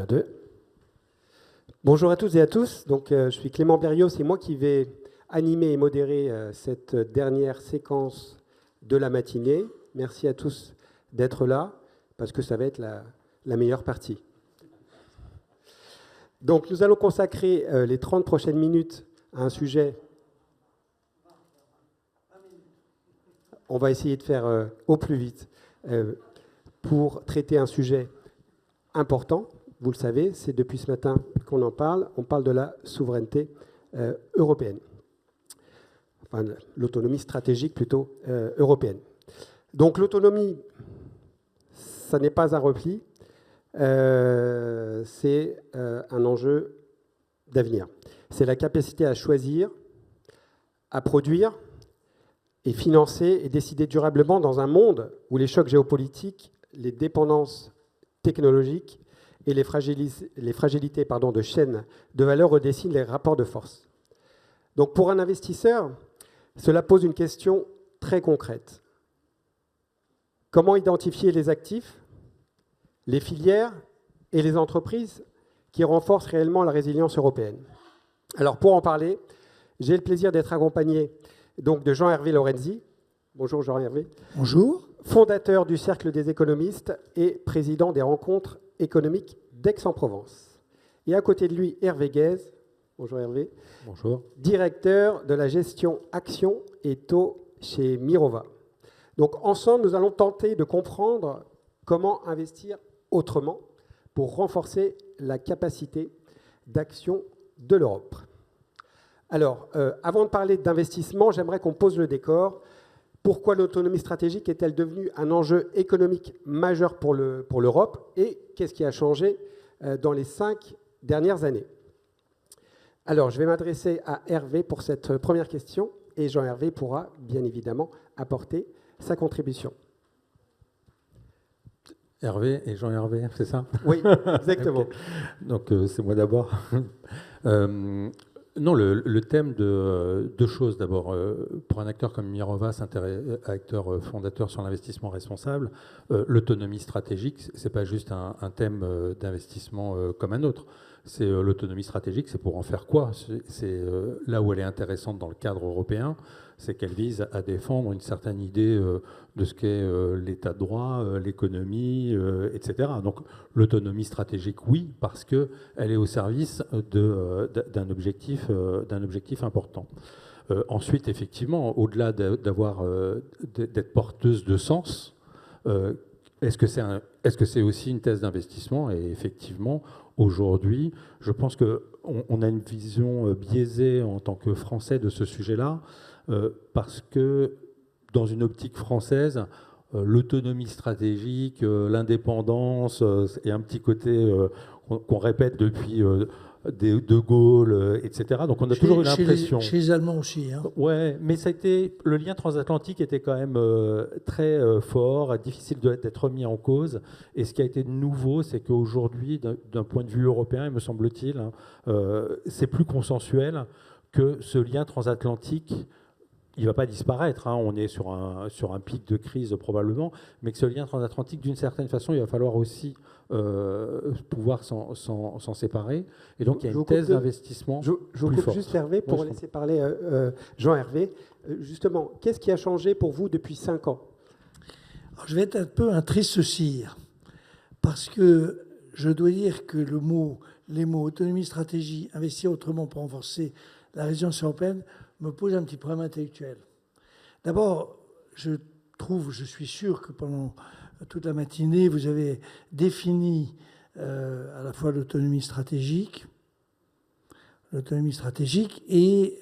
2. Bonjour à toutes et à tous. Donc, je suis Clément Berriot, c'est moi qui vais animer et modérer cette dernière séquence de la matinée. Merci à tous d'être là, parce que ça va être la meilleure partie. Donc, nous allons consacrer les 30 prochaines minutes à un sujet. On va essayer de faire au plus vite pour traiter un sujet important. Vous le savez, c'est depuis ce matin qu'on en parle. On parle de la souveraineté européenne. Enfin, l'autonomie stratégique plutôt européenne. Donc l'autonomie, ça n'est pas un repli, c'est un enjeu d'avenir. C'est la capacité à choisir, à produire et financer et décider durablement dans un monde où les chocs géopolitiques, les dépendances technologiques et les fragilités de chaînes de valeur redessinent les rapports de force. Donc pour un investisseur, cela pose une question très concrète. Comment identifier les actifs, les filières et les entreprises qui renforcent réellement la résilience européenne? Alors pour en parler, j'ai le plaisir d'être accompagné donc, de Jean-Hervé Lorenzi. Bonjour Jean-Hervé. Bonjour. Fondateur du Cercle des économistes et président des rencontres économiques d'Aix-en-Provence. Et à côté de lui, Hervé Guèze. Bonjour Hervé. Bonjour. Directeur de la gestion actions et taux chez Mirova. Donc ensemble, nous allons tenter de comprendre comment investir autrement pour renforcer la capacité d'action de l'Europe. Alors, avant de parler d'investissement, j'aimerais qu'on pose le décor. Pourquoi l'autonomie stratégique est-elle devenue un enjeu économique majeur pour l'Europe et qu'est-ce qui a changé dans les 5 dernières années? Alors, je vais m'adresser à Hervé pour cette première question et Jean-Hervé pourra bien évidemment apporter sa contribution. Hervé et Jean-Hervé, c'est ça? Oui, exactement. Okay. Donc, c'est moi d'abord. Non, le thème de deux choses. D'abord, pour un acteur comme Mirova, acteur fondateur sur l'investissement responsable, l'autonomie stratégique, ce n'est pas juste un thème d'investissement comme un autre. C'est l'autonomie stratégique, c'est pour en faire quoi? C'est là où elle est intéressante dans le cadre européen, c'est qu'elle vise à défendre une certaine idée de ce qu'est l'état de droit, l'économie, etc. Donc l'autonomie stratégique, oui, parce qu'elle est au service d'un objectif important. Ensuite, effectivement, au-delà d'être porteuse de sens, est-ce que c'est aussi une thèse d'investissement? Et effectivement, aujourd'hui, je pense qu'on a une vision biaisée en tant que Français de ce sujet-là, parce que dans une optique française, l'autonomie stratégique, l'indépendance et un petit côté qu'on répète depuis De Gaulle, etc. Donc on a toujours eu l'impression... Chez les Allemands aussi. Hein. Ouais, mais le lien transatlantique était quand même très fort, difficile d'être remis en cause. Et ce qui a été nouveau, c'est qu'aujourd'hui, d'un point de vue européen, il me semble-t-il, c'est plus consensuel que ce lien transatlantique. Il ne va pas disparaître, hein, on est sur un pic de crise probablement, mais que ce lien transatlantique, d'une certaine façon, il va falloir aussi pouvoir s'en séparer. Et donc, il y a une thèse d'investissement. Je vous coupe juste Hervé pour laisser parler Jean-Hervé. Justement, qu'est-ce qui a changé pour vous depuis 5 ans? Alors, je vais être un peu un triste cire, parce que je dois dire que les mots autonomie, stratégie, investir autrement pour renforcer la résilience européenne me pose un petit problème intellectuel. D'abord, je suis sûr que pendant toute la matinée, vous avez défini à la fois l'autonomie stratégique et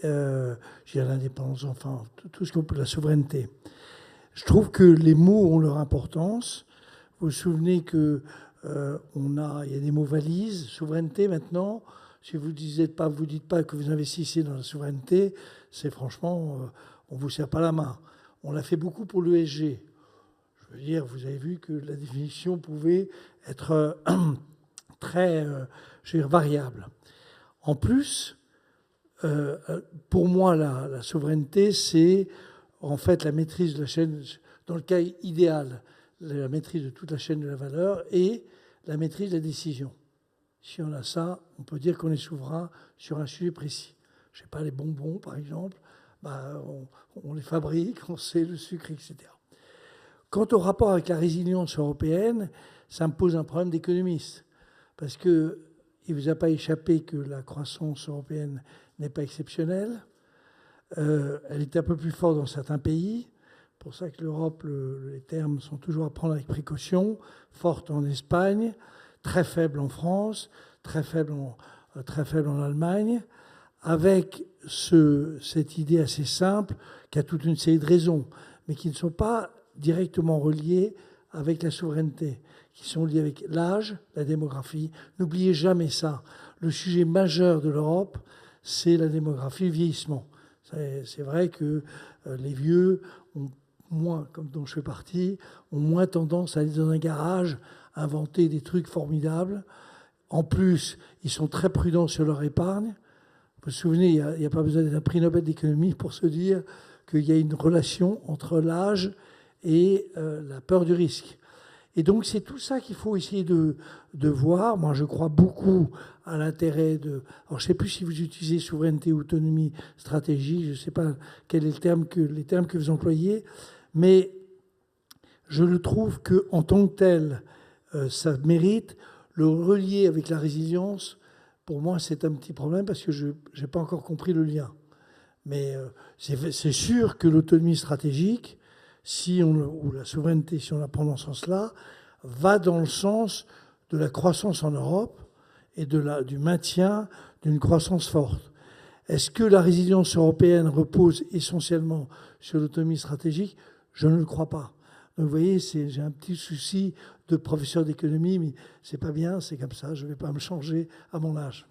l'indépendance, enfin, tout ce qu'on peut, la souveraineté. Je trouve que les mots ont leur importance. Vous vous souvenez qu'il y a des mots valises, souveraineté maintenant. Si vous ne dites pas que vous investissez dans la souveraineté, c'est franchement, on ne vous serre pas la main. On l'a fait beaucoup pour l'ESG. Je veux dire, vous avez vu que la définition pouvait être très variable. En plus, pour moi, la souveraineté, c'est en fait la maîtrise de la chaîne, dans le cas idéal, la maîtrise de toute la chaîne de la valeur et la maîtrise de la décision. si on a ça, on peut dire qu'on est souverain sur un sujet précis. Je ne sais pas, les bonbons, par exemple, on les fabrique, on sait le sucre, etc. Quant au rapport avec la résilience européenne, ça me pose un problème d'économiste. Parce qu'il ne vous a pas échappé que la croissance européenne n'est pas exceptionnelle. Elle est un peu plus forte dans certains pays. C'est pour ça que l'Europe, les termes sont toujours à prendre avec précaution. Forte en Espagne, très faible en France, très faible en Allemagne, avec cette idée assez simple qui a toute une série de raisons, mais qui ne sont pas directement reliées avec la souveraineté, qui sont liées avec l'âge, la démographie. N'oubliez jamais ça. Le sujet majeur de l'Europe, c'est la démographie, le vieillissement. C'est vrai que les vieux, comme dont je fais partie, ont moins tendance à aller dans un garage, inventer des trucs formidables. En plus, ils sont très prudents sur leur épargne. Vous vous souvenez, il n'y a pas besoin d'un prix Nobel d'économie pour se dire qu'il y a une relation entre l'âge et la peur du risque. Et donc, c'est tout ça qu'il faut essayer de voir. Moi, je crois beaucoup à l'intérêt de... Alors, je ne sais plus si vous utilisez souveraineté, autonomie, stratégie. Je ne sais pas quel est les termes que vous employez. Mais je le trouve qu'en tant que tel, ça mérite. Le relier avec la résilience, pour moi, c'est un petit problème parce que je n'ai pas encore compris le lien. Mais c'est sûr que l'autonomie stratégique, ou la souveraineté, si on la prend dans ce sens-là, va dans le sens de la croissance en Europe et du maintien d'une croissance forte. Est-ce que la résilience européenne repose essentiellement sur l'autonomie stratégique? Je ne le crois pas. Donc vous voyez, j'ai un petit souci de professeur d'économie, mais c'est pas bien, c'est comme ça, je ne vais pas me changer à mon âge.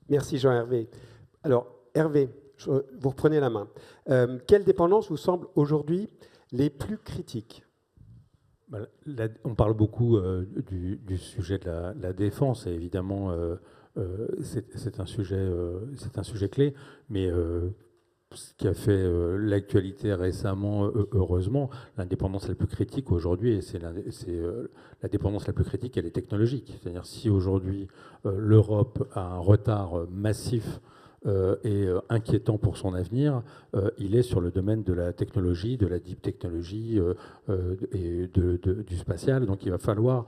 Merci Jean-Hervé. Alors, Hervé, vous reprenez la main. Quelles dépendances vous semblent aujourd'hui les plus critiques? On parle beaucoup du sujet de la défense, et évidemment, c'est un sujet clé, mais ce qui a fait l'actualité récemment, heureusement, l'indépendance la plus critique aujourd'hui, et c'est la dépendance la plus critique, elle est technologique. C'est-à-dire si aujourd'hui l'Europe a un retard massif et inquiétant pour son avenir, il est sur le domaine de la technologie, de la deep technologie et du spatial. Donc il va falloir...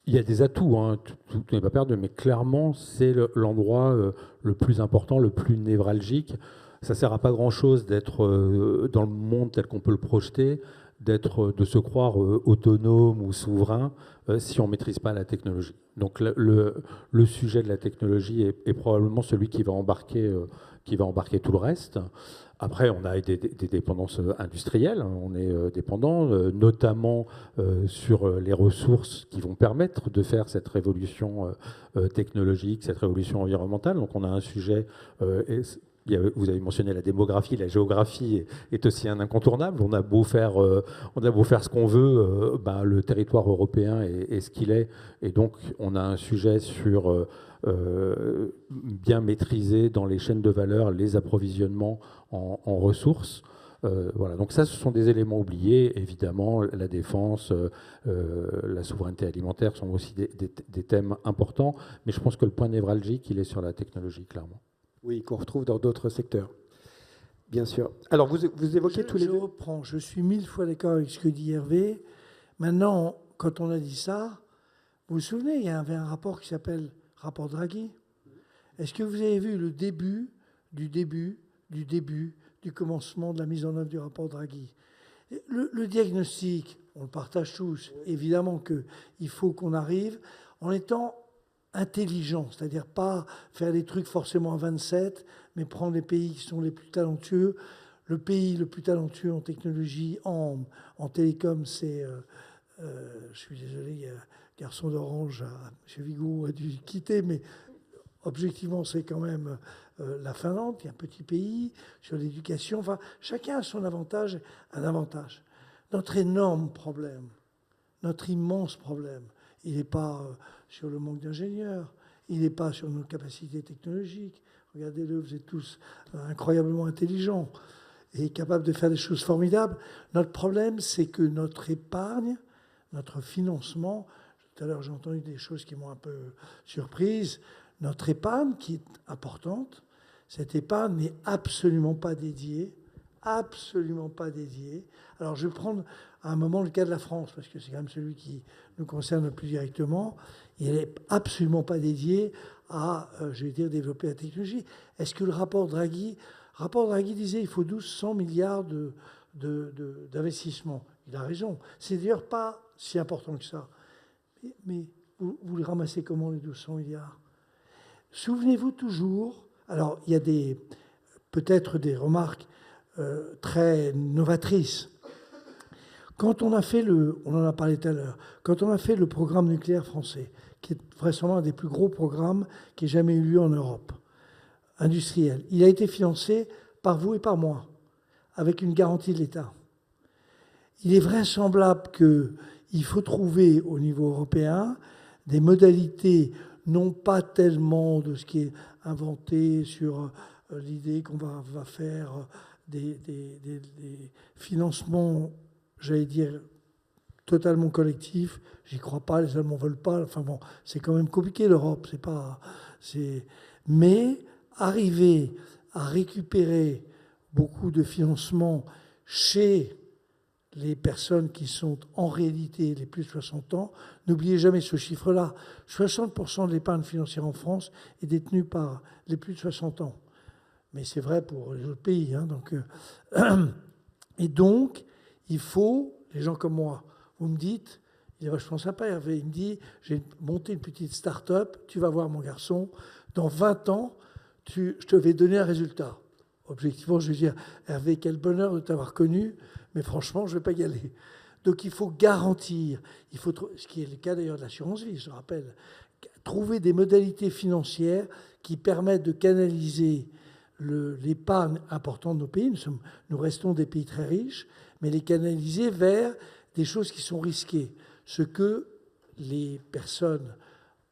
Il y a des atouts, hein, tout n'est pas perdu, mais clairement, c'est l'endroit le plus important, le plus névralgique. Ça ne sert à pas grand-chose d'être dans le monde tel qu'on peut le projeter, de se croire autonome ou souverain si on ne maîtrise pas la technologie. Donc le sujet de la technologie est probablement celui qui va embarquer tout le reste. Après, on a des dépendances industrielles, on est dépendant, notamment sur les ressources qui vont permettre de faire cette révolution technologique, cette révolution environnementale. Donc on a un sujet... Vous avez mentionné la démographie, la géographie est aussi un incontournable. On a beau faire ce qu'on veut, le territoire européen est ce qu'il est. Et donc, on a un sujet sur bien maîtriser dans les chaînes de valeur les approvisionnements en ressources. Voilà. Donc ça, ce sont des éléments oubliés. Évidemment, la défense, la souveraineté alimentaire sont aussi des thèmes importants. Mais je pense que le point névralgique, il est sur la technologie, clairement. Oui, qu'on retrouve dans d'autres secteurs, bien sûr. Alors, vous évoquez tous les deux... Je reprends, je suis 1000 fois d'accord avec ce que dit Hervé. Maintenant, quand on a dit ça, vous vous souvenez, il y avait un rapport qui s'appelle rapport Draghi. Est-ce que vous avez vu le début du commencement de la mise en œuvre du rapport Draghi? Le diagnostic, on le partage tous. Évidemment qu'il faut qu'on arrive en étant intelligent, c'est-à-dire pas faire des trucs forcément à 27, mais prendre les pays qui sont les plus talentueux. Le pays le plus talentueux en technologie, en télécom, c'est... je suis désolé, il y a Garçon d'Orange, M. Vigo a dû quitter, mais objectivement, c'est quand même la Finlande, qui est un petit pays, sur l'éducation. Enfin, chacun a son avantage, un avantage. Notre énorme problème, notre immense problème, il n'est pas sur le manque d'ingénieurs, il n'est pas sur nos capacités technologiques. Regardez-le, vous êtes tous incroyablement intelligents et capables de faire des choses formidables. Notre problème, c'est que notre épargne, notre financement, je tout à l'heure, j'ai entendu des choses qui m'ont un peu surprise. Notre épargne, qui est importante, cette épargne n'est absolument pas dédiée. Absolument pas dédiée. Alors, je vais prendre à un moment le cas de la France, parce que c'est quand même celui qui nous concerne le plus directement. Il n'est absolument pas dédié à, je vais dire, développer la technologie. Est-ce que le rapport Draghi disait qu'il faut 1200 milliards d'investissements. Il a raison. C'est d'ailleurs pas si important que ça. Mais vous les ramassez comment, les 1200 milliards? Souvenez-vous toujours, alors il y a peut-être des remarques très novatrices. Quand on a fait on en a parlé tout à l'heure, quand on a fait le programme nucléaire français, qui est vraisemblablement un des plus gros programmes qui ait jamais eu lieu en Europe, industriel, il a été financé par vous et par moi, avec une garantie de l'État. Il est vraisemblable qu'il faut trouver au niveau européen des modalités, non pas tellement de ce qui est inventé sur l'idée qu'on va faire des financements, j'allais dire, totalement collectifs. J'y crois pas, les Allemands ne veulent pas. Enfin bon, c'est quand même compliqué l'Europe. Mais arriver à récupérer beaucoup de financements chez les personnes qui sont en réalité les plus de 60 ans, n'oubliez jamais ce chiffre-là. 60% de l'épargne financière en France est détenue par les plus de 60 ans. Mais c'est vrai pour les autres pays. Et donc, il faut, les gens comme moi, vous me dites, il est vachement sympa, Hervé, il me dit, j'ai monté une petite start-up, tu vas voir mon garçon, dans 20 ans, je te vais donner un résultat. Objectivement, je vais dire, Hervé, quel bonheur de t'avoir connu, mais franchement, je ne vais pas y aller. Donc il faut garantir, ce qui est le cas d'ailleurs de l'assurance vie, je rappelle, trouver des modalités financières qui permettent de canaliser l'épargne importante de nos pays. Nous restons des pays très riches, mais les canaliser vers des choses qui sont risquées. Ce que les personnes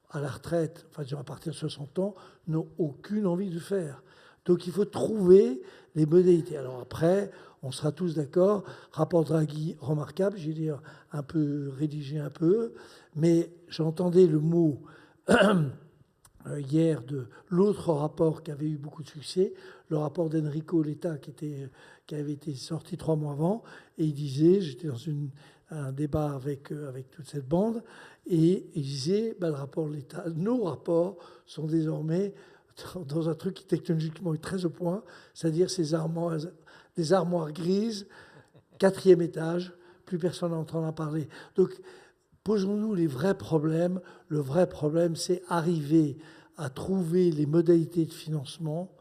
à la retraite, enfin à partir de 60 ans, n'ont aucune envie de faire. Donc il faut trouver les modalités. Alors après, on sera tous d'accord, rapport Draghi remarquable, j'ai dire un peu rédigé un peu, mais j'entendais le mot hier de l'autre rapport qui avait eu beaucoup de succès, le rapport d'Enrico Letta qui avait été sorti 3 mois avant, et il disait, j'étais dans un débat avec toute cette bande, et il disait, le rapport Letta, nos rapports sont désormais dans un truc qui technologiquement est très au point, c'est-à-dire des armoires grises, 4e étage, plus personne n'entend en parler. Donc, posons-nous les vrais problèmes. Le vrai problème, c'est arriver à trouver les modalités de financement,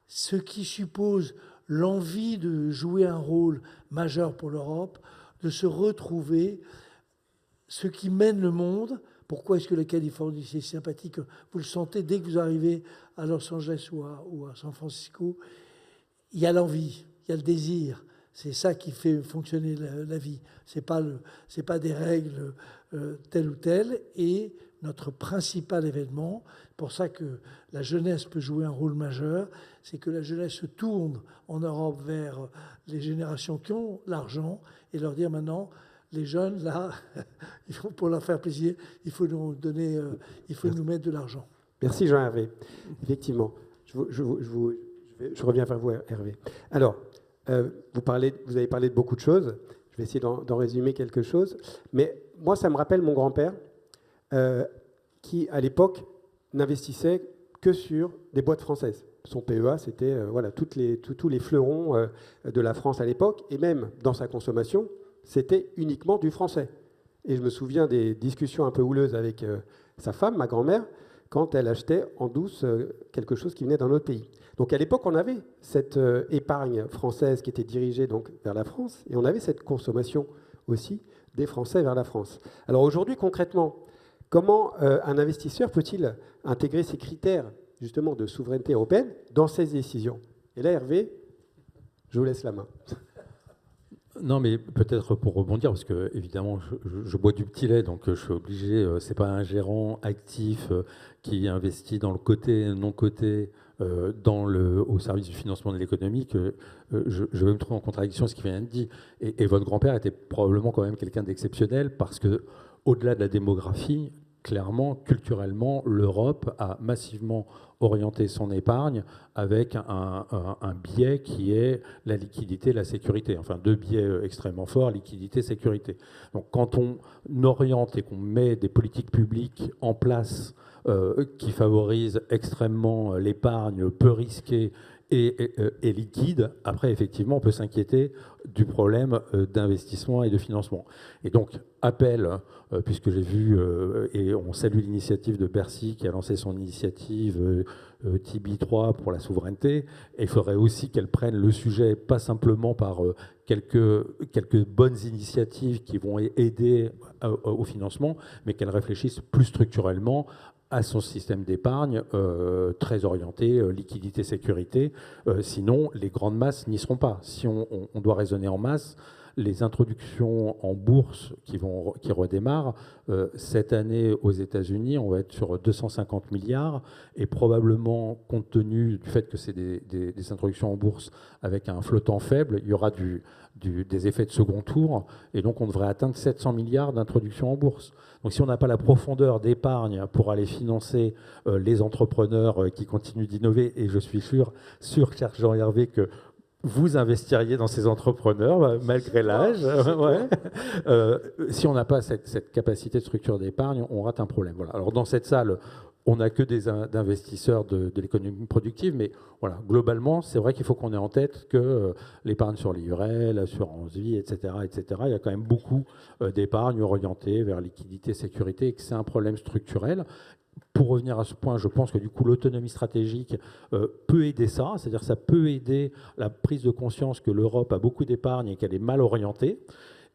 ce qui suppose l'envie de jouer un rôle majeur pour l'Europe, de se retrouver, ce qui mène le monde. Pourquoi est-ce que la Californie, c'est sympathique? Vous le sentez dès que vous arrivez à Los Angeles ou à San Francisco, il y a l'envie, il y a le désir. C'est ça qui fait fonctionner la vie. C'est pas des règles telles ou telles. Et notre principal événement, pour ça que la jeunesse peut jouer un rôle majeur, c'est que la jeunesse se tourne en Europe vers les générations qui ont l'argent et leur dire maintenant, les jeunes, là, pour leur faire plaisir, il faut nous donner, il faut nous mettre de l'argent. Merci Jean-Hervé. Effectivement, je reviens vers vous, Hervé. Alors, vous avez parlé de beaucoup de choses. Je vais essayer d'en résumer quelque chose. Mais moi, ça me rappelle mon grand-père qui, à l'époque, n'investissait que sur des boîtes françaises. Son PEA, c'était tous les fleurons de la France à l'époque. Et même dans sa consommation, c'était uniquement du français. Et je me souviens des discussions un peu houleuses avec sa femme, ma grand-mère, quand elle achetait en douce quelque chose qui venait d'un autre pays. Donc à l'époque, on avait cette épargne française qui était dirigée donc vers la France, et on avait cette consommation aussi des Français vers la France. Alors aujourd'hui, concrètement, comment un investisseur peut-il intégrer ces critères justement de souveraineté européenne dans ses décisions? Et là, Hervé, je vous laisse la main. Non, mais peut-être pour rebondir, parce que évidemment, je bois du petit lait, donc je suis obligé. C'est pas un gérant actif qui investit dans le côté non coté au service du financement de l'économie que je vais me trouver en contradiction avec ce qu'il vient de dire. Et votre grand-père était probablement quand même quelqu'un d'exceptionnel parce que au-delà de la démographie, clairement, culturellement, l'Europe a massivement orienté son épargne avec un biais qui est la liquidité, la sécurité. Enfin, deux biais extrêmement forts, liquidité, sécurité. Donc quand on oriente et qu'on met des politiques publiques en place qui favorisent extrêmement l'épargne peu risquée et liquide, après, effectivement, on peut s'inquiéter du problème d'investissement et de financement. Et donc, appel, puisque j'ai vu, et on salue l'initiative de Bercy qui a lancé son initiative TB3 pour la souveraineté, et il faudrait aussi qu'elle prenne le sujet, pas simplement par quelques bonnes initiatives qui vont aider au financement, mais qu'elle réfléchisse plus structurellement à son système d'épargne très orienté liquidité, sécurité. Sinon, les grandes masses n'y seront pas. Si on doit raisonner en masse, les introductions en bourse qui redémarrent, cette année aux États-Unis, on va être sur 250 milliards, et probablement, compte tenu du fait que c'est des introductions en bourse avec un flottant faible, il y aura des effets de second tour, et donc on devrait atteindre 700 milliards d'introductions en bourse. Donc si on n'a pas la profondeur d'épargne pour aller financer les entrepreneurs qui continuent d'innover, et je suis sûr, cher Jean-Hervé, que vous investiriez dans ces entrepreneurs, malgré l'âge. Ouais. Si on n'a pas cette capacité de structure d'épargne, on rate un problème. Voilà. Alors dans cette salle, on n'a que des investisseurs de l'économie productive, mais voilà, globalement, c'est vrai qu'il faut qu'on ait en tête que l'épargne sur livret, l'assurance vie, etc., il y a quand même beaucoup d'épargne orientée vers liquidité, sécurité, et que c'est un problème structurel. Pour revenir à ce point, je pense que du coup l'autonomie stratégique peut aider ça, c'est-à-dire ça peut aider la prise de conscience que l'Europe a beaucoup d'épargne et qu'elle est mal orientée.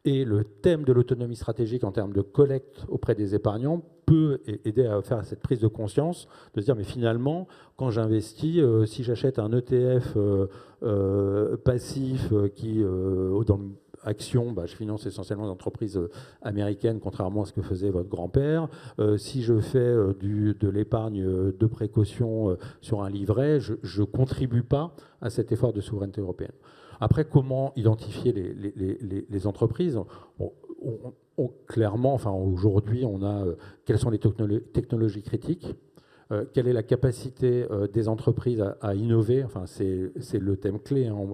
Et le thème de l'autonomie stratégique en termes de collecte auprès des épargnants peut aider à faire cette prise de conscience, de se dire mais finalement, quand j'investis, si j'achète un ETF passif qui, dans le action, je finance essentiellement des entreprises américaines, contrairement à ce que faisait votre grand-père. Si je fais de l'épargne de précaution sur un livret, je ne contribue pas à cet effort de souveraineté européenne. Après, comment identifier les entreprises ? Clairement, enfin, aujourd'hui, on a quelles sont les technologies critiques, quelle est la capacité des entreprises à innover. Enfin, c'est le thème clé. Hein.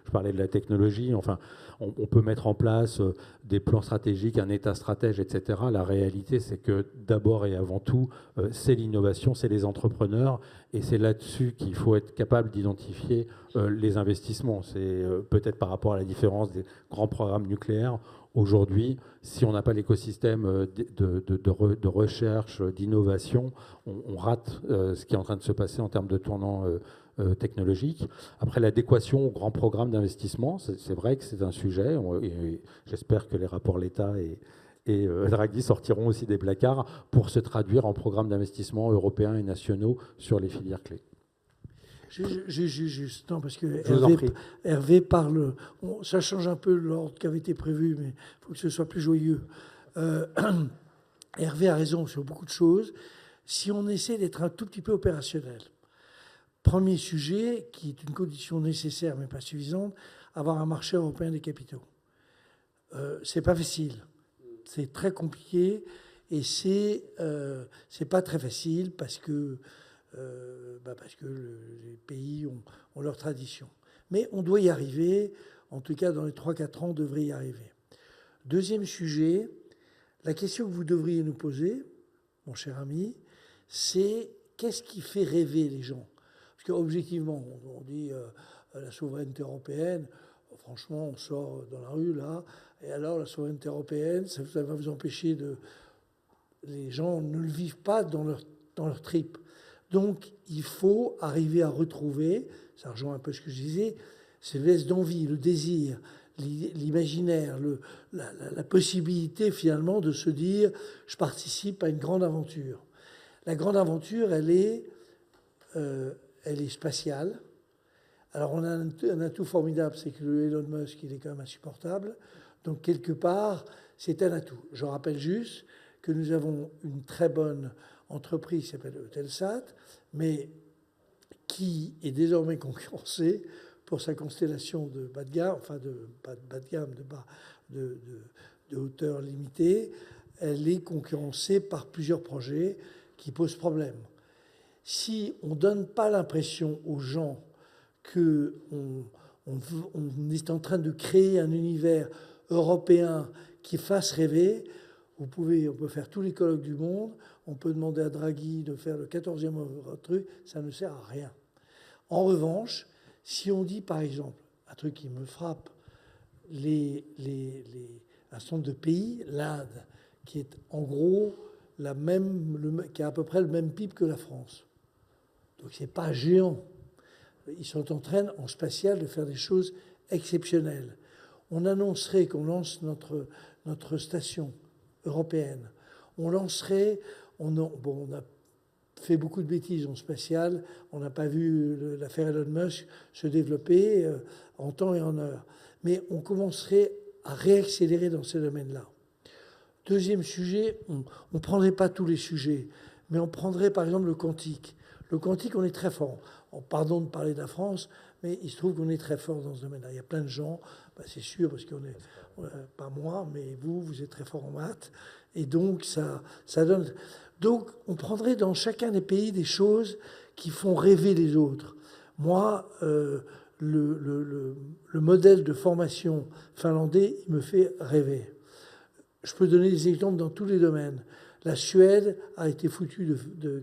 Je parlais de la technologie. Enfin, on peut mettre en place des plans stratégiques, un état stratège, etc. La réalité, c'est que d'abord et avant tout, c'est l'innovation, c'est les entrepreneurs, et c'est là-dessus qu'il faut être capable d'identifier les investissements. C'est peut-être par rapport à la différence des grands programmes nucléaires. Aujourd'hui, si on n'a pas l'écosystème de recherche, d'innovation, on rate ce qui est en train de se passer en termes de tournant technologique. Après, l'adéquation au grand programme d'investissement, c'est vrai que c'est un sujet. Et j'espère que les rapports l'État et Draghi sortiront aussi des placards pour se traduire en programmes d'investissement européens et nationaux sur les filières clés. Juste, non, parce que Hervé parle, ça change un peu l'ordre qui avait été prévu, mais il faut que ce soit plus joyeux. Hervé a raison sur beaucoup de choses. Si on essaie d'être un tout petit peu opérationnel, premier sujet, qui est une condition nécessaire mais pas suffisante, avoir un marché européen des capitaux. C'est pas facile, c'est très compliqué, et c'est pas très facile parce que les pays ont leur tradition. Mais on doit y arriver, en tout cas dans les 3-4 ans, on devrait y arriver. Deuxième sujet, la question que vous devriez nous poser, mon cher ami, c'est qu'est-ce qui fait rêver les gens ? Parce qu'objectivement, on dit la souveraineté européenne, franchement, on sort dans la rue, là, et alors la souveraineté européenne, ça va vous empêcher de... Les gens ne le vivent pas dans leur trip. Donc, il faut arriver à retrouver, ça rejoint un peu ce que je disais, c'est l'espèce d'envie, le désir, l'imaginaire, la possibilité finalement de se dire « je participe à une grande aventure ». La grande aventure, elle est spatiale. Alors, on a un atout formidable, c'est que le Elon Musk, il est quand même insupportable. Donc, quelque part, c'est un atout. Je rappelle juste que nous avons une très bonne entreprise qui s'appelle Eutelsat, mais qui est désormais concurrencée pour sa constellation de bas de gamme, enfin pas de bas de gamme, de hauteur limitée, elle est concurrencée par plusieurs projets qui posent problème. Si on ne donne pas l'impression aux gens qu'on est en train de créer un univers européen qui fasse rêver, on peut faire tous les colloques du monde, on peut demander à Draghi de faire le 14e truc, ça ne sert à rien. En revanche, si on dit par exemple, un truc qui me frappe, un certain nombre de pays, l'Inde, qui est en gros qui a à peu près le même PIB que la France. Donc c'est pas géant. Ils sont en train, en spatial, de faire des choses exceptionnelles. On annoncerait qu'on lance notre station européenne. On lancerait... on a fait beaucoup de bêtises en spatial. On n'a pas vu l'affaire Elon Musk se développer en temps et en heure. Mais on commencerait à réaccélérer dans ces domaines-là. Deuxième sujet, on ne prendrait pas tous les sujets, mais on prendrait par exemple le quantique. Le quantique, on est très fort. Pardon de parler de la France, mais il se trouve qu'on est très fort dans ce domaine-là. Il y a plein de gens, c'est sûr, parce qu'on est, pas moi, mais vous êtes très fort en maths, et donc ça donne... Donc on prendrait dans chacun des pays des choses qui font rêver les autres. Moi, le modèle de formation finlandais, il me fait rêver. Je peux donner des exemples dans tous les domaines. La Suède a été foutue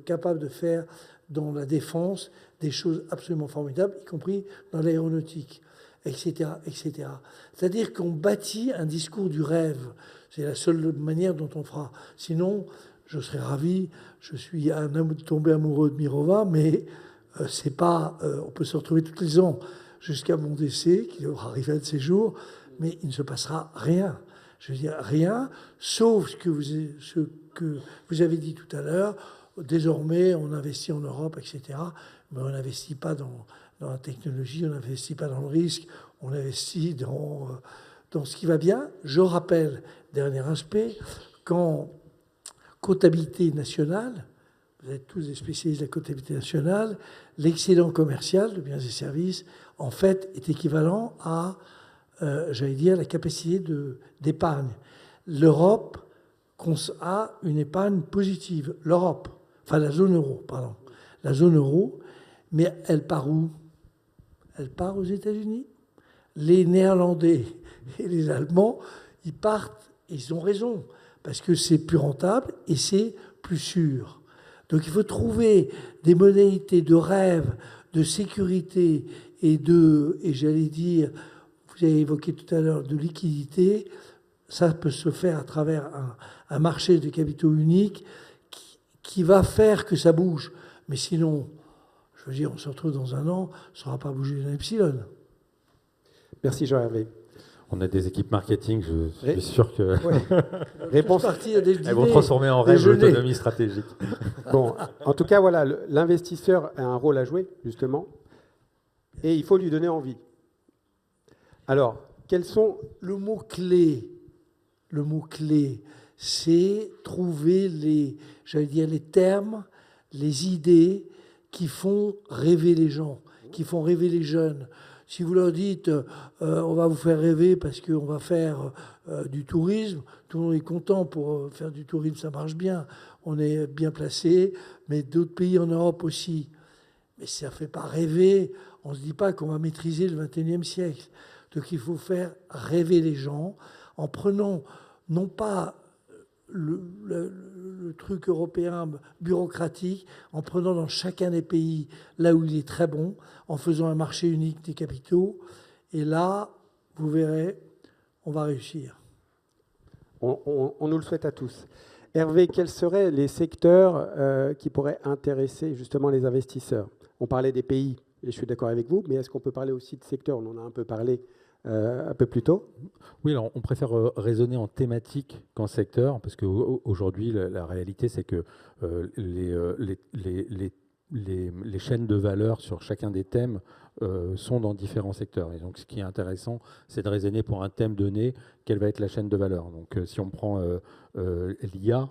capable de faire dans la défense des choses absolument formidables, y compris dans l'aéronautique, etc., etc. C'est-à-dire qu'on bâtit un discours du rêve. C'est la seule manière dont on fera. Sinon, je serais ravi. Je suis un homme tombé amoureux de Mirova, mais c'est pas. On peut se retrouver tous les ans jusqu'à mon décès, qui devra arriver un de ces jours, mais il ne se passera rien. Je veux dire rien, sauf ce que vous avez dit tout à l'heure. Désormais, on investit en Europe, etc. Mais on n'investit pas dans la technologie, on n'investit pas dans le risque, on investit dans ce qui va bien. Je rappelle, dernier aspect, qu'en comptabilité nationale, vous êtes tous des spécialistes de la comptabilité nationale, l'excédent commercial de biens et services, en fait, est équivalent à, j'allais dire, la capacité d'épargne. L'Europe a une épargne positive. L'Europe, enfin la zone euro, pardon. La zone euro, mais elle part où? Elle part aux États-Unis. Les Néerlandais et les Allemands, ils partent, et ils ont raison, parce que c'est plus rentable et c'est plus sûr. Donc il faut trouver des modalités de rêve, de sécurité et j'allais dire, vous avez évoqué tout à l'heure, de liquidité. Ça peut se faire à travers un marché de capitaux unique qui va faire que ça bouge. Mais sinon, je veux dire, on se retrouve dans un an, ça ne sera pas bougé d'un epsilon. Merci Jean-Hervé. On a des équipes marketing, je suis sûr que Réponse. Elles vont transformer en rêve l'autonomie stratégique. Bon, en tout cas, voilà, l'investisseur a un rôle à jouer, justement, et il faut lui donner envie. Alors, quels sont... Le mot-clé, c'est trouver les termes, les idées qui font rêver les gens, qui font rêver les jeunes. Si vous leur dites on va vous faire rêver parce qu'on va faire du tourisme, tout le monde est content pour faire du tourisme, ça marche bien, on est bien placé, mais d'autres pays en Europe aussi. Mais ça ne fait pas rêver, on ne se dit pas qu'on va maîtriser le XXIe siècle. Donc il faut faire rêver les gens en prenant non pas le truc européen bureaucratique, en prenant dans chacun des pays là où il est très bon, en faisant un marché unique des capitaux. Et là, vous verrez, on va réussir. On nous le souhaite à tous. Hervé, quels seraient les secteurs qui pourraient intéresser justement les investisseurs? On parlait des pays, et je suis d'accord avec vous, mais est-ce qu'on peut parler aussi de secteurs? On en a un peu parlé un peu plus tôt. Oui, alors on préfère raisonner en thématique qu'en secteur, parce qu'aujourd'hui, la réalité, c'est que les les chaînes de valeur sur chacun des thèmes sont dans différents secteurs. Et donc, ce qui est intéressant, c'est de raisonner pour un thème donné, quelle va être la chaîne de valeur. Donc, si on prend l'IA,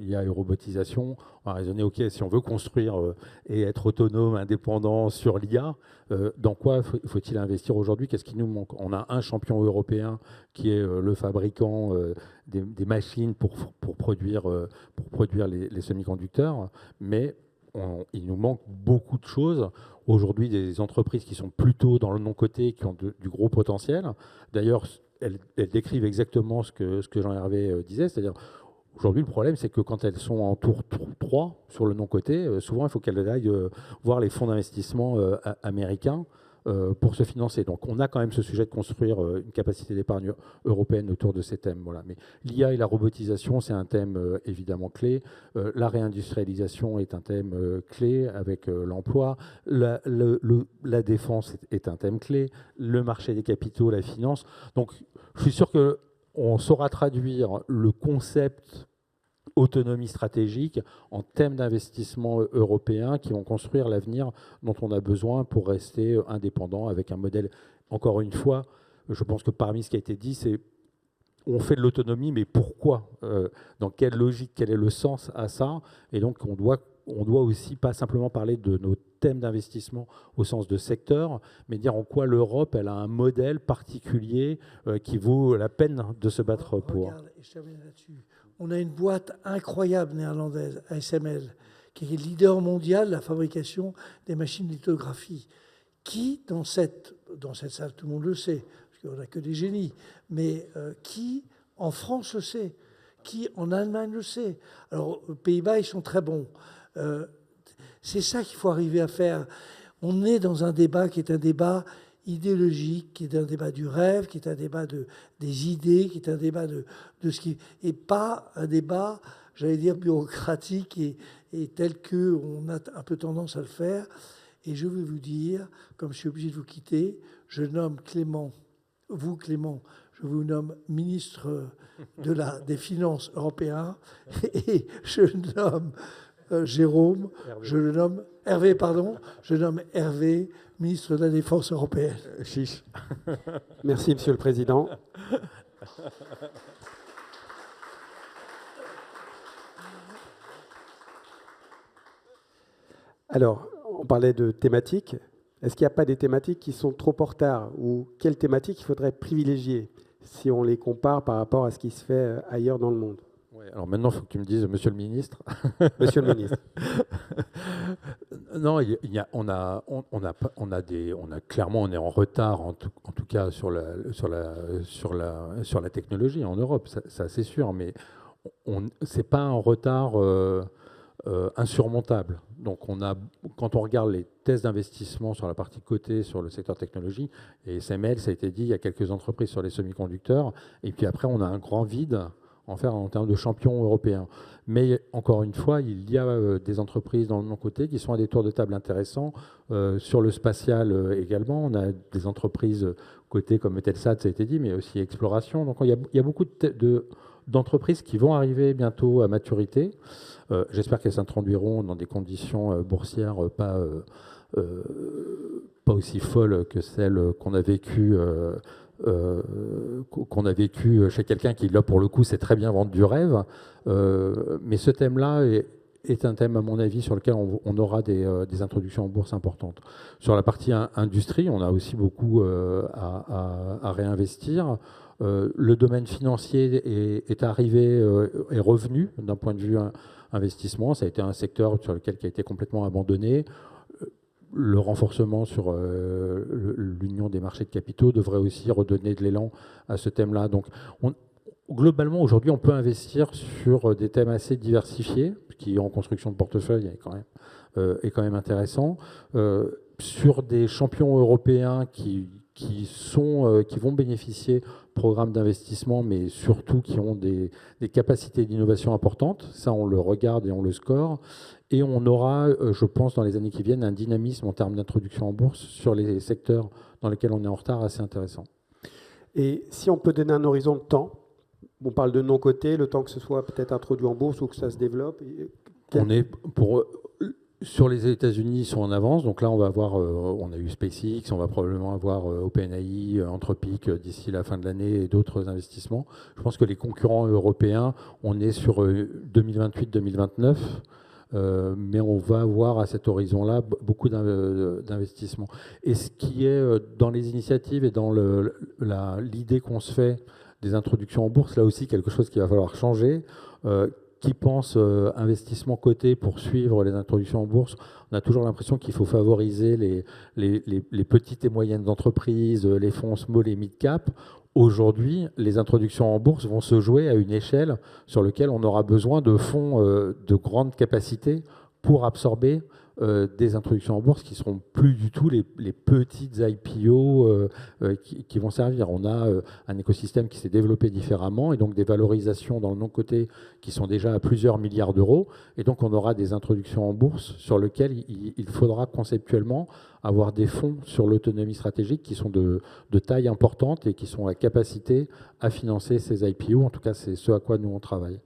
IA et robotisation, on va raisonner, OK, si on veut construire et être autonome, indépendant sur l'IA, dans quoi faut-il investir aujourd'hui? Qu'est-ce qui nous manque? On a un champion européen qui est le fabricant des machines pour produire les semi-conducteurs, mais il nous manque beaucoup de choses. Aujourd'hui, des entreprises qui sont plutôt dans le non-coté, qui ont du gros potentiel. D'ailleurs, elles décrivent exactement ce que Jean-Hervé disait, c'est-à-dire aujourd'hui, le problème, c'est que quand elles sont en tour 3 sur le non-coté, souvent, il faut qu'elles aillent voir les fonds d'investissement américains pour se financer. Donc, on a quand même ce sujet de construire une capacité d'épargne européenne autour de ces thèmes. Voilà. Mais l'IA et la robotisation, c'est un thème évidemment clé. La réindustrialisation est un thème clé avec l'emploi. La défense est un thème clé. Le marché des capitaux, la finance. Donc, je suis sûr qu'on saura traduire le concept autonomie stratégique en thèmes d'investissement européens qui vont construire l'avenir dont on a besoin pour rester indépendant avec un modèle. Encore une fois, je pense que parmi ce qui a été dit, c'est on fait de l'autonomie, mais pourquoi? Dans quelle logique? Quel est le sens à ça? Et donc, on doit aussi pas simplement parler de nos thèmes d'investissement au sens de secteur, mais dire en quoi l'Europe, elle a un modèle particulier qui vaut la peine de se battre pour. Regarde, et je termine là-dessus. On a une boîte incroyable néerlandaise, ASML, qui est leader mondial de la fabrication des machines de lithographie, qui, dans cette salle, tout le monde le sait, parce qu'on n'a que des génies, mais qui, en France, le sait, qui, en Allemagne, le sait. Alors, aux Pays-Bas, ils sont très bons. C'est ça qu'il faut arriver à faire. On est dans un débat qui est un débat idéologique, qui est un débat du rêve, qui est un débat des idées, qui est un débat de ce qui... et pas un débat, j'allais dire, bureaucratique et tel qu'on a un peu tendance à le faire. Et je veux vous dire, comme je suis obligé de vous quitter, je nomme Clément, je vous nomme ministre des Finances européens, et je nomme Jérôme, Hervé, je nomme Hervé, ministre de la Défense européenne. Chiche. Merci, Monsieur le Président. Alors, on parlait de thématiques. Est-ce qu'il n'y a pas des thématiques qui sont trop en retard? Ou quelles thématiques il faudrait privilégier si on les compare par rapport à ce qui se fait ailleurs dans le monde? Ouais, alors maintenant, il faut que tu me dises, Monsieur le Ministre. Monsieur le Ministre. Non, clairement, on est en retard, en tout cas sur la technologie en Europe, ça c'est sûr, mais c'est pas un retard insurmontable. Donc, quand on regarde les tests d'investissement sur la partie cotée sur le secteur technologie, et SML, ça a été dit, il y a quelques entreprises sur les semi-conducteurs, et puis après, on a un grand vide en termes de champions européens. Mais encore une fois, il y a des entreprises dans le non-coté qui sont à des tours de table intéressants. Sur le spatial également, on a des entreprises cotées comme Eutelsat, ça a été dit, mais aussi Exploration. Donc il y a beaucoup d'entreprises qui vont arriver bientôt à maturité. J'espère qu'elles s'introduiront dans des conditions boursières pas aussi folles que celles qu'on a vécues chez quelqu'un qui, là, pour le coup, sait très bien vendre du rêve. Mais ce thème-là est un thème, à mon avis, sur lequel on aura des introductions en bourse importantes. Sur la partie industrie, on a aussi beaucoup à réinvestir. Le domaine financier est arrivé, est revenu d'un point de vue investissement. Ça a été un secteur sur lequel qui a été complètement abandonné. Le renforcement sur l'union des marchés de capitaux devrait aussi redonner de l'élan à ce thème-là. Donc, globalement, aujourd'hui, on peut investir sur des thèmes assez diversifiés, qui en construction de portefeuille est quand même intéressant, sur des champions européens qui vont bénéficier de programmes d'investissement, mais surtout qui ont des capacités d'innovation importantes. Ça, on le regarde et on le score. Et on aura, je pense, dans les années qui viennent, un dynamisme en termes d'introduction en bourse sur les secteurs dans lesquels on est en retard assez intéressant. Et si on peut donner un horizon de temps, on parle de non-coté, le temps que ce soit peut-être introduit en bourse ou que ça se développe. Sur les États-Unis, ils sont en avance. Donc là, on va avoir, on a eu SpaceX, on va probablement avoir OpenAI, Anthropic d'ici la fin de l'année et d'autres investissements. Je pense que les concurrents européens, on est sur 2028-2029. Mais on va avoir à cet horizon-là beaucoup d'investissements. Et ce qui est dans les initiatives et dans l'idée qu'on se fait des introductions en bourse, là aussi quelque chose qu'il va falloir changer. Qui pense investissement coté pour suivre les introductions en bourse, on a toujours l'impression qu'il faut favoriser les petites et moyennes entreprises, les fonds small et mid cap. Aujourd'hui, les introductions en bourse vont se jouer à une échelle sur laquelle on aura besoin de fonds de grande capacité pour absorber des introductions en bourse qui ne seront plus du tout les petites IPO qui vont servir. On a un écosystème qui s'est développé différemment et donc des valorisations dans le non-coté qui sont déjà à plusieurs milliards d'euros. Et donc on aura des introductions en bourse sur lesquelles il faudra conceptuellement avoir des fonds sur l'autonomie stratégique qui sont de taille importante et qui sont à capacité à financer ces IPO. En tout cas, c'est ce à quoi nous on travaille.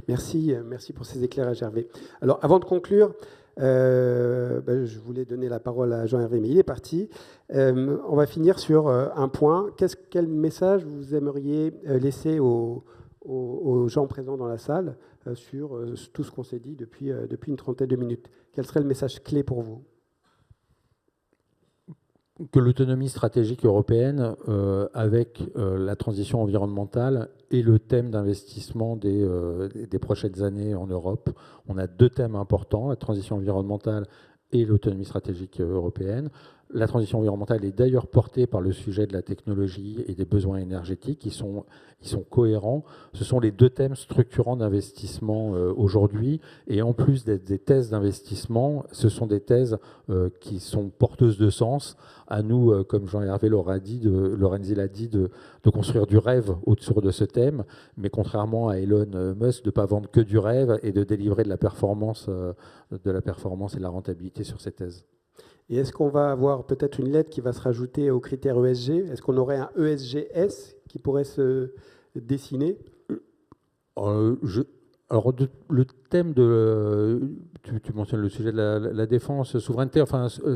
Merci pour ces éclairages, Hervé. Alors, avant de conclure, je voulais donner la parole à Jean-Hervé, mais il est parti. On va finir sur un point. Quel message vous aimeriez laisser aux gens présents dans la salle sur tout ce qu'on s'est dit depuis une trentaine de minutes? Quel serait le message clé pour vous? Que l'autonomie stratégique européenne, avec la transition environnementale et le thème d'investissement des prochaines années en Europe, on a deux thèmes importants, la transition environnementale et l'autonomie stratégique européenne. La transition environnementale est d'ailleurs portée par le sujet de la technologie et des besoins énergétiques. Ils sont cohérents. Ce sont les deux thèmes structurants d'investissement aujourd'hui. Et en plus d'être des thèses d'investissement, ce sont des thèses qui sont porteuses de sens. À nous, comme Jean-Hervé Lorenzi l'a dit, de construire du rêve autour de ce thème. Mais contrairement à Elon Musk, de ne pas vendre que du rêve et de délivrer de la performance et de la rentabilité sur ces thèses. Et est-ce qu'on va avoir peut-être une lettre qui va se rajouter aux critères ESG? Est-ce qu'on aurait un ESGS qui pourrait se dessiner? Alors, le thème de... Tu mentionnes le sujet de la défense, souveraineté,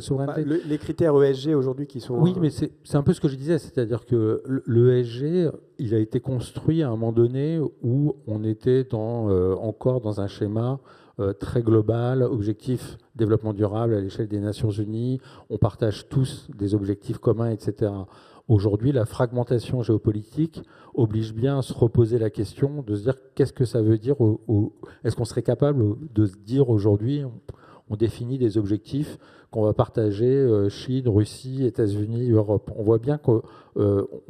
souveraineté. Les critères ESG aujourd'hui qui sont... Oui, mais c'est un peu ce que je disais, c'est-à-dire que l'ESG, il a été construit à un moment donné où on était encore dans un schéma très global, objectif développement durable à l'échelle des Nations Unies, on partage tous des objectifs communs, etc. Aujourd'hui, la fragmentation géopolitique oblige bien à se reposer la question de se dire qu'est-ce que ça veut dire, est-ce qu'on serait capable de se dire aujourd'hui, on définit des objectifs qu'on va partager Chine, Russie, États-Unis, Europe. On voit bien qu'on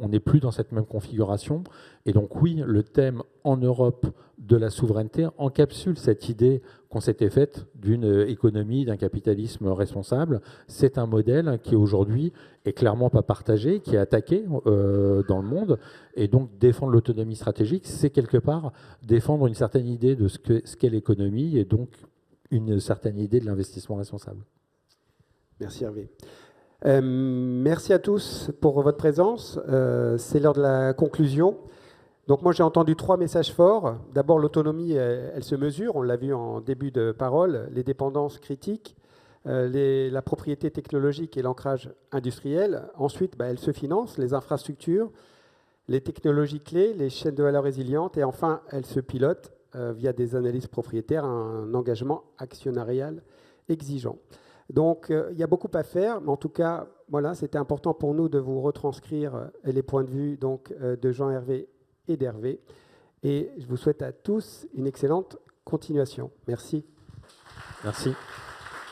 n'est plus dans cette même configuration. Et donc oui, le thème en Europe de la souveraineté encapsule cette idée qu'on s'était faite d'une économie, d'un capitalisme responsable. C'est un modèle qui aujourd'hui est clairement pas partagé, qui est attaqué dans le monde. Et donc défendre l'autonomie stratégique, c'est quelque part défendre une certaine idée de ce qu'est l'économie et donc une certaine idée de l'investissement responsable. Merci Hervé. Merci à tous pour votre présence. C'est l'heure de la conclusion. Donc moi j'ai entendu 3 messages forts. D'abord l'autonomie, elle se mesure, on l'a vu en début de parole, les dépendances critiques, la propriété technologique et l'ancrage industriel. Ensuite, elle se finance, les infrastructures, les technologies clés, les chaînes de valeur résilientes et enfin elle se pilote via des analyses propriétaires, un engagement actionnarial exigeant. Donc il y a beaucoup à faire, mais en tout cas, voilà, c'était important pour nous de vous retranscrire les points de vue donc, de Jean-Hervé et d'Hervé. Et je vous souhaite à tous une excellente continuation. Merci. Merci.